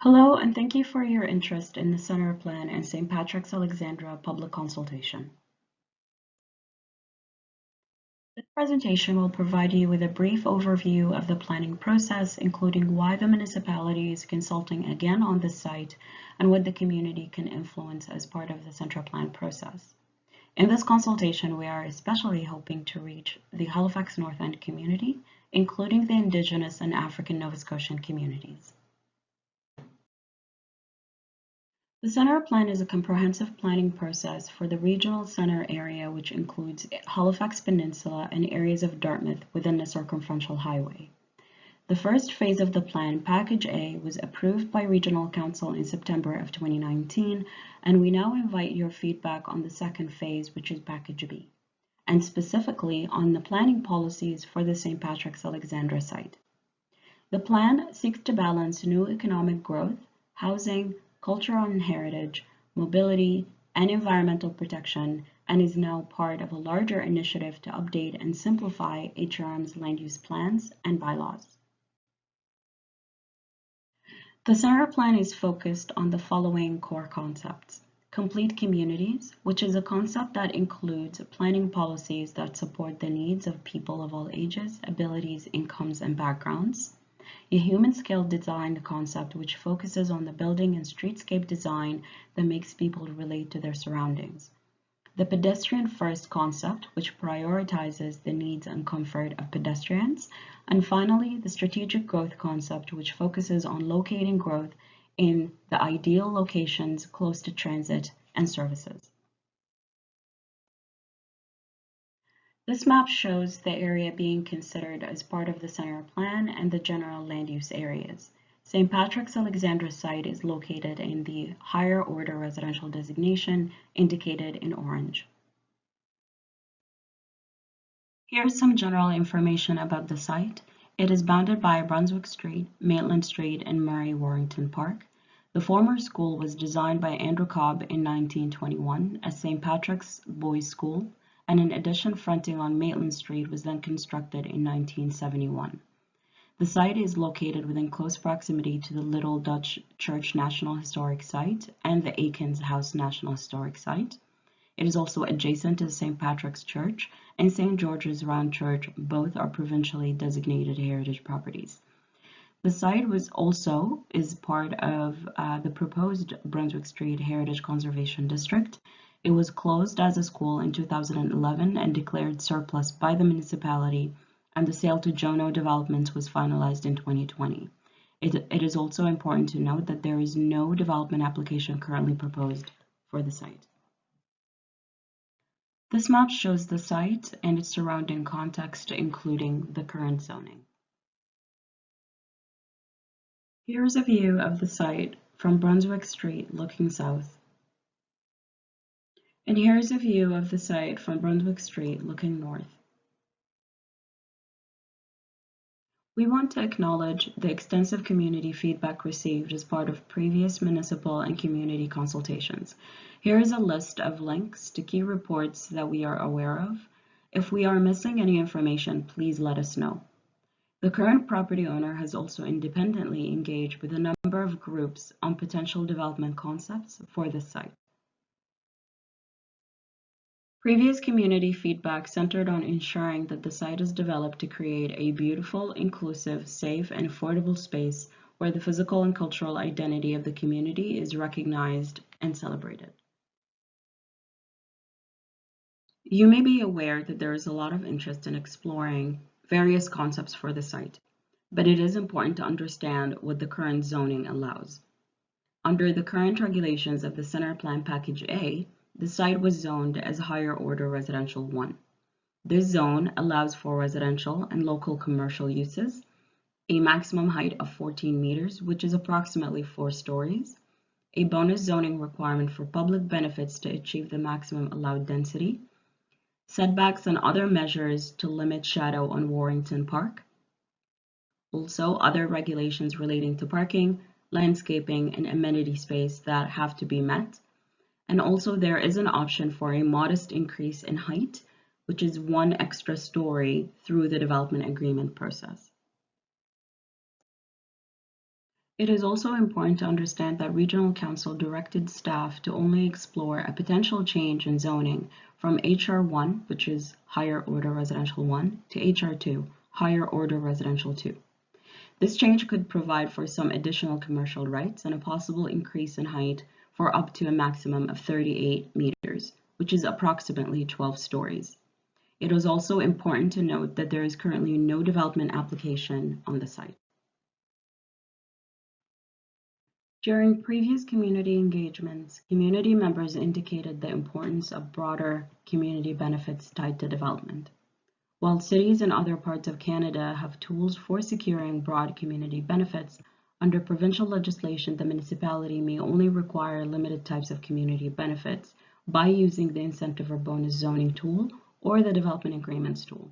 Hello, and thank you for your interest in the Center Plan and St. Patrick's Alexandra public consultation. This presentation will provide you with a brief overview of the planning process, including why the municipality is consulting again on this site and what the community can influence as part of the Central Plan process. In this consultation, we are especially hoping to reach the Halifax North End community, including the Indigenous and African Nova Scotian communities. The Center Plan is a comprehensive planning process for the regional center area, which includes Halifax Peninsula and areas of Dartmouth within the circumferential highway. The first phase of the plan, Package A, was approved by Regional Council in September of 2019, and we now invite your feedback on the second phase, which is Package B, and specifically on the planning policies for the St. Patrick's Alexandra site. The plan seeks to balance new economic growth, housing, cultural and heritage, mobility, and environmental protection, and is now part of a larger initiative to update and simplify HRM's land use plans and bylaws. The Center Plan is focused on the following core concepts. Complete communities, which is a concept that includes planning policies that support the needs of people of all ages, abilities, incomes, and backgrounds. A human-scale design concept which focuses on the building and streetscape design that makes people relate to their surroundings. The pedestrian-first concept, which prioritizes the needs and comfort of pedestrians. And finally, the strategic growth concept, which focuses on locating growth in the ideal locations close to transit and services. This map shows the area being considered as part of the Center Plan and the general land use areas. St. Patrick's Alexandra site is located in the higher order residential designation indicated in orange. Here's some general information about the site. It is bounded by Brunswick Street, Maitland Street, and Murray Warrington Park. The former school was designed by Andrew Cobb in 1921 as St. Patrick's Boys' School, and an addition fronting on Maitland Street was then constructed in 1971. The site is located within close proximity to the Little Dutch Church National Historic Site and the Aikens House National Historic Site. It is also adjacent to St. Patrick's Church and St. George's Round Church. Both are provincially designated heritage properties. The site is part of the proposed Brunswick Street Heritage Conservation District. It was closed as a school in 2011 and declared surplus by the municipality, and the sale to Jono Developments was finalized in 2020. It is also important to note that there is no development application currently proposed for the site. This map shows the site and its surrounding context, including the current zoning. Here's a view of the site from Brunswick Street looking south. And here's a view of the site from Brunswick Street looking north. We want to acknowledge the extensive community feedback received as part of previous municipal and community consultations. Here is a list of links to key reports that we are aware of. If we are missing any information, please let us know. The current property owner has also independently engaged with a number of groups on potential development concepts for this site. Previous community feedback centered on ensuring that the site is developed to create a beautiful, inclusive, safe, and affordable space where the physical and cultural identity of the community is recognized and celebrated. You may be aware that there is a lot of interest in exploring various concepts for the site, but it is important to understand what the current zoning allows. Under the current regulations of the Center Plan Package A, the site was zoned as Higher Order Residential 1. This zone allows for residential and local commercial uses, a maximum height of 14 meters, which is approximately 4 stories, a bonus zoning requirement for public benefits to achieve the maximum allowed density, setbacks and other measures to limit shadow on Warrington Park, also other regulations relating to parking, landscaping, and amenity space that have to be met. And also there is an option for a modest increase in height, which is 1 extra story through the development agreement process. It is also important to understand that Regional Council directed staff to only explore a potential change in zoning from HR 1, which is Higher Order Residential 1, to HR 2, Higher Order Residential 2. This change could provide for some additional commercial rights and a possible increase in height for up to a maximum of 38 meters, which is approximately 12 stories. It is also important to note that there is currently no development application on the site. During previous community engagements, community members indicated the importance of broader community benefits tied to development. While cities in other parts of Canada have tools for securing broad community benefits, under provincial legislation, the municipality may only require limited types of community benefits by using the incentive or bonus zoning tool or the development agreements tool.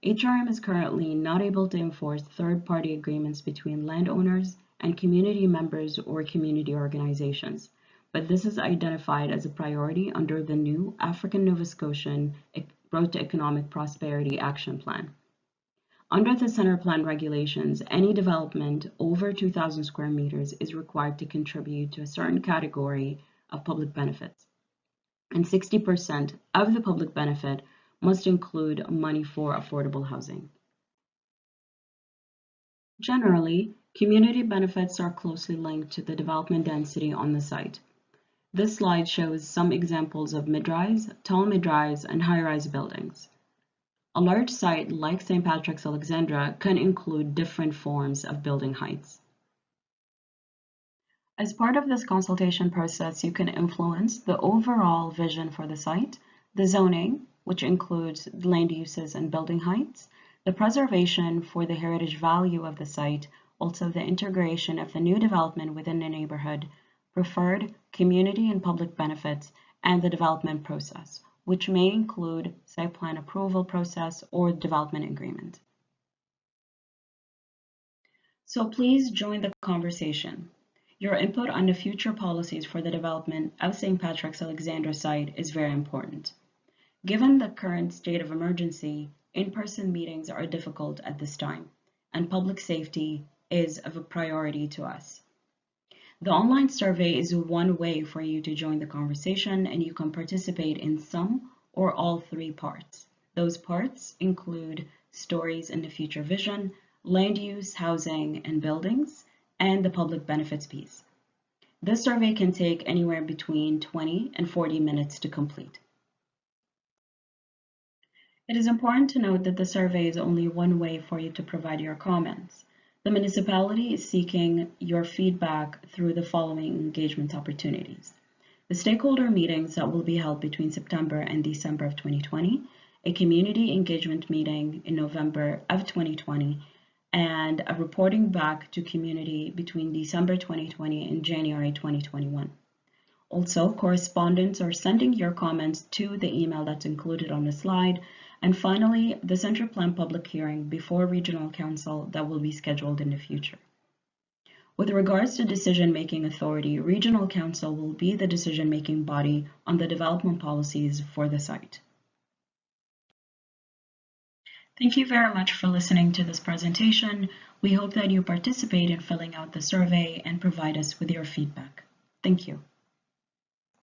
HRM is currently not able to enforce third-party agreements between landowners and community members or community organizations, but this is identified as a priority under the new African Nova Scotian Road to Economic Prosperity Action Plan. Under the Center Plan regulations, any development over 2,000 square meters is required to contribute to a certain category of public benefits, and 60% of the public benefit must include money for affordable housing. Generally, community benefits are closely linked to the development density on the site. This slide shows some examples of mid-rise, tall mid-rise, and high-rise buildings. A large site like St. Patrick's Alexandra can include different forms of building heights. As part of this consultation process, you can influence the overall vision for the site, the zoning, which includes land uses and building heights, the preservation for the heritage value of the site, also the integration of the new development within the neighborhood, preferred community and public benefits, and the development process, which may include site plan approval process or development agreement. So please join the conversation. Your input on the future policies for the development of St. Patrick's Alexandra site is very important. Given the current state of emergency, in-person meetings are difficult at this time, and public safety is of a priority to us. The online survey is one way for you to join the conversation, and you can participate in some or all three parts. Those parts include stories in the future vision, land use, housing, and buildings, and the public benefits piece. This survey can take anywhere between 20 and 40 minutes to complete. It is important to note that the survey is only one way for you to provide your comments. The municipality is seeking your feedback through the following engagement opportunities: the stakeholder meetings that will be held between September and December of 2020, a community engagement meeting in November of 2020, and a reporting back to community between December 2020 and January 2021. Also, correspondents are sending your comments to the email that's included on the slide. And finally, the Center Plan public hearing before Regional Council that will be scheduled in the future. With regards to decision-making authority, Regional Council will be the decision-making body on the development policies for the site. Thank you very much for listening to this presentation. We hope that you participate in filling out the survey and provide us with your feedback. Thank you.